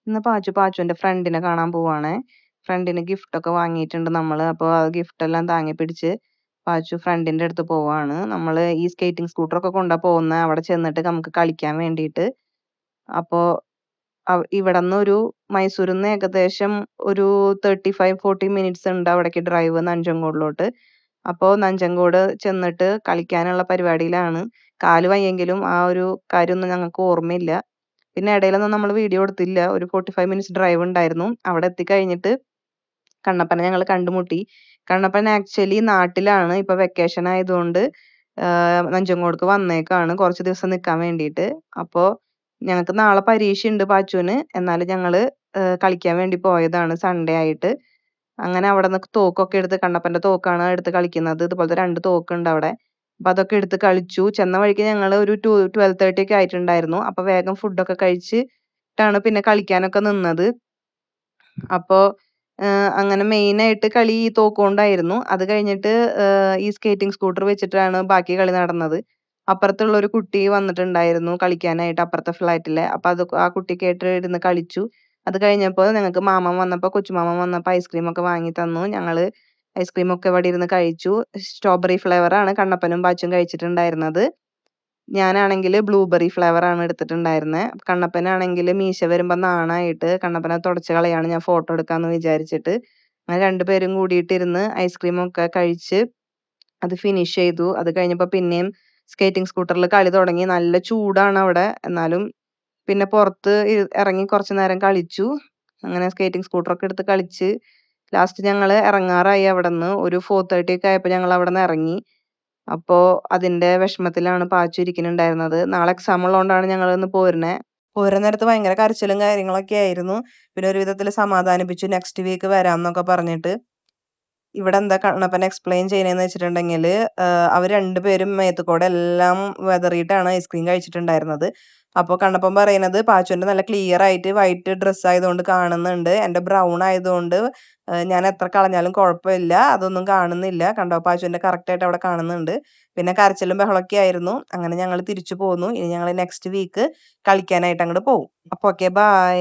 ഇന്ന് പാച്ചുവിന്റെ ഫ്രണ്ടിനെ കാണാൻ പോവാണേ. ഫ്രണ്ടിന് ഗിഫ്റ്റ് ഒക്കെ വാങ്ങിയിട്ടുണ്ട് നമ്മള്. അപ്പൊ ആ ഗിഫ്റ്റ് എല്ലാം താങ്ങി പിടിച്ച് പാച്ചു ഫ്രണ്ടിന്റെ അടുത്ത് പോവാണ്. നമ്മള് ഈ സ്കേറ്റിംഗ് സ്കൂട്ടർ ഒക്കെ കൊണ്ടാ പോകുന്നെ. അവിടെ ചെന്നിട്ട് നമുക്ക് കളിക്കാൻ വേണ്ടിയിട്ട്. അപ്പോ ഇവിടുന്ന് ഒരു മൈസൂരിന്ന് ഏകദേശം ഒരു 35-40 മിനിറ്റ്സ് ഉണ്ട് അവിടേക്ക് ഡ്രൈവ് നഞ്ചങ്കോടിലോട്ട്. അപ്പോ നഞ്ചങ്കോട് ചെന്നിട്ട് കളിക്കാനുള്ള പരിപാടിയിലാണ്. കാല് വയ്യെങ്കിലും ആ ഒരു കാര്യമൊന്നും ഞങ്ങൾക്ക് ഓർമ്മയില്ല. പിന്നെ ഇടയിലൊന്നും നമ്മൾ വീഡിയോ എടുത്തില്ല. ഒരു 45 മിനിറ്റ്സ് ഡ്രൈവ് ഉണ്ടായിരുന്നു. അവിടെ എത്തിക്കഴിഞ്ഞിട്ട് കണ്ണപ്പനെ ഞങ്ങൾ കണ്ടുമുട്ടി. കണ്ണപ്പൻ ആക്ച്വലി നാട്ടിലാണ്. ഇപ്പൊ വെക്കേഷൻ ആയതുകൊണ്ട് നഞ്ചങ്കോടുക്ക് വന്നേക്കാണ് കുറച്ച് ദിവസം നിൽക്കാൻ വേണ്ടിയിട്ട്. അപ്പോ ഞങ്ങൾക്ക് നാളെ പരീക്ഷയുണ്ട് പാച്ചുവിന്. എന്നാലും ഞങ്ങള് കളിക്കാൻ വേണ്ടി പോയതാണ് സൺഡേ ആയിട്ട്. അങ്ങനെ അവിടുന്ന് തോക്കൊക്കെ എടുത്ത് കണ്ണപ്പന്റെ തോക്കാണ് എടുത്ത് കളിക്കുന്നത്. ഇതുപോലത്തെ 2 തോക്കുണ്ട് അവിടെ. അപ്പൊ അതൊക്കെ എടുത്ത് കളിച്ചു. ചെന്ന വഴിക്ക് ഞങ്ങള് ഒരു 12:30 ഒക്കെ ആയിട്ടുണ്ടായിരുന്നു. അപ്പൊ വേഗം ഫുഡൊക്കെ കഴിച്ചിട്ടാണ് പിന്നെ കളിക്കാനൊക്കെ നിന്നത്. അപ്പോ അങ്ങനെ മെയിനായിട്ട് കളി ഈ തോക്കുകൊണ്ടായിരുന്നു. അത് കഴിഞ്ഞിട്ട് ഈ സ്കേറ്റിംഗ് സ്കൂട്ടർ വെച്ചിട്ടാണ് ബാക്കി കളി നടന്നത്. അപ്പുറത്തുള്ള ഒരു കുട്ടി വന്നിട്ടുണ്ടായിരുന്നു കളിക്കാനായിട്ട് അപ്പുറത്തെ ഫ്ലാറ്റിലെ. അപ്പൊ അത് ആ കുട്ടിക്കായിട്ട് ഇരുന്ന് കളിച്ചു. അത് കഴിഞ്ഞപ്പോൾ ഞങ്ങൾക്ക് മാമൻ വന്നപ്പോൾ കൊച്ചുമാമൻ വന്നപ്പോൾ ഐസ്ക്രീം ഒക്കെ വാങ്ങി തന്നു. ഞങ്ങള് ഐസ്ക്രീം ഒക്കെ ഇവിടെ ഇരുന്ന് കഴിച്ചു. സ്ട്രോബെറി ഫ്ലേവർ ആണ് കണ്ണപ്പനും പാച്ചും കഴിച്ചിട്ടുണ്ടായിരുന്നത്. ഞാനാണെങ്കിൽ ബ്ലൂബെറി ഫ്ലേവർ ആണ് എടുത്തിട്ടുണ്ടായിരുന്നത്. കണ്ണപ്പനാണെങ്കിൽ മീശ വരുമ്പോൾ നാണായിട്ട് കണ്ണപ്പനെ തുടച്ച് കളയാണ് ഞാൻ ഫോട്ടോ എടുക്കാന്ന് വിചാരിച്ചിട്ട്. അങ്ങനെ രണ്ടുപേരും കൂടിയിട്ട് ഇരുന്ന് ഐസ്ക്രീം ഒക്കെ കഴിച്ച് അത് ഫിനിഷ് ചെയ്തു. അത് കഴിഞ്ഞപ്പോൾ പിന്നെയും സ്കേറ്റിംഗ് സ്കൂട്ടറിൽ കളി തുടങ്ങി. നല്ല ചൂടാണ് അവിടെ. എന്നാലും പിന്നെ പുറത്ത് ഇറങ്ങി കുറച്ച് നേരം കളിച്ചു. അങ്ങനെ സ്കേറ്റിംഗ് സ്കൂട്ടറൊക്കെ എടുത്ത് കളിച്ച് ലാസ്റ്റ് ഞങ്ങൾ ഇറങ്ങാറായി അവിടുന്ന്. ഒരു 4:30 ഒക്കെ ആയപ്പോൾ ഞങ്ങൾ അവിടുന്ന് ഇറങ്ങി. അപ്പോ അതിന്റെ വിഷമത്തിലാണ് പാച്ചു ഇരിക്കുന്നുണ്ടായിരുന്നത്. നാളെ എക്സാം ഉള്ളതുകൊണ്ടാണ് ഞങ്ങൾ ഇന്ന് പോരുന്നേ. പോരുന്ന നേരത്ത് ഭയങ്കര കരച്ചിലും കാര്യങ്ങളൊക്കെ ആയിരുന്നു. പിന്നെ ഒരു വിധത്തിൽ സമാധാനിപ്പിച്ചു. നെക്സ്റ്റ് വീക്ക് വരാമെന്നൊക്കെ പറഞ്ഞിട്ട്. ഇവിടെ എന്താ കണ്ണപ്പൻ എക്സ്പ്ലെയിൻ ചെയ്യണേന്ന് വെച്ചിട്ടുണ്ടെങ്കിൽ അവർ രണ്ടുപേരും മേത്തുകൂടെ എല്ലാം വെതറിയിട്ടാണ് ഐസ്ക്രീം കഴിച്ചിട്ടുണ്ടായിരുന്നത്. അപ്പോൾ കണ്ണപ്പൻ പറയുന്നത് പാച്ചുവിന്റെ നല്ല ക്ലിയർ ആയിട്ട് വൈറ്റ് ഡ്രസ്സ് ആയതുകൊണ്ട് കാണുന്നുണ്ട്. എൻ്റെ ബ്രൗൺ ആയതുകൊണ്ട് ഞാൻ എത്ര കളഞ്ഞാലും കുഴപ്പമില്ല. അതൊന്നും കാണുന്നില്ല. കണ്ടോ പാച്ചുവിന്റെ കറക്റ്റ് ആയിട്ട് അവിടെ കാണുന്നുണ്ട്. പിന്നെ കരച്ചിലും ബഹളമൊക്കെ ആയിരുന്നു. അങ്ങനെ ഞങ്ങൾ തിരിച്ചു പോന്നു. ഇനി ഞങ്ങൾ നെക്സ്റ്റ് വീക്ക് കളിക്കാനായിട്ട് അങ്ങോട്ട് പോകും. അപ്പോൾ ഓക്കെ ബൈ.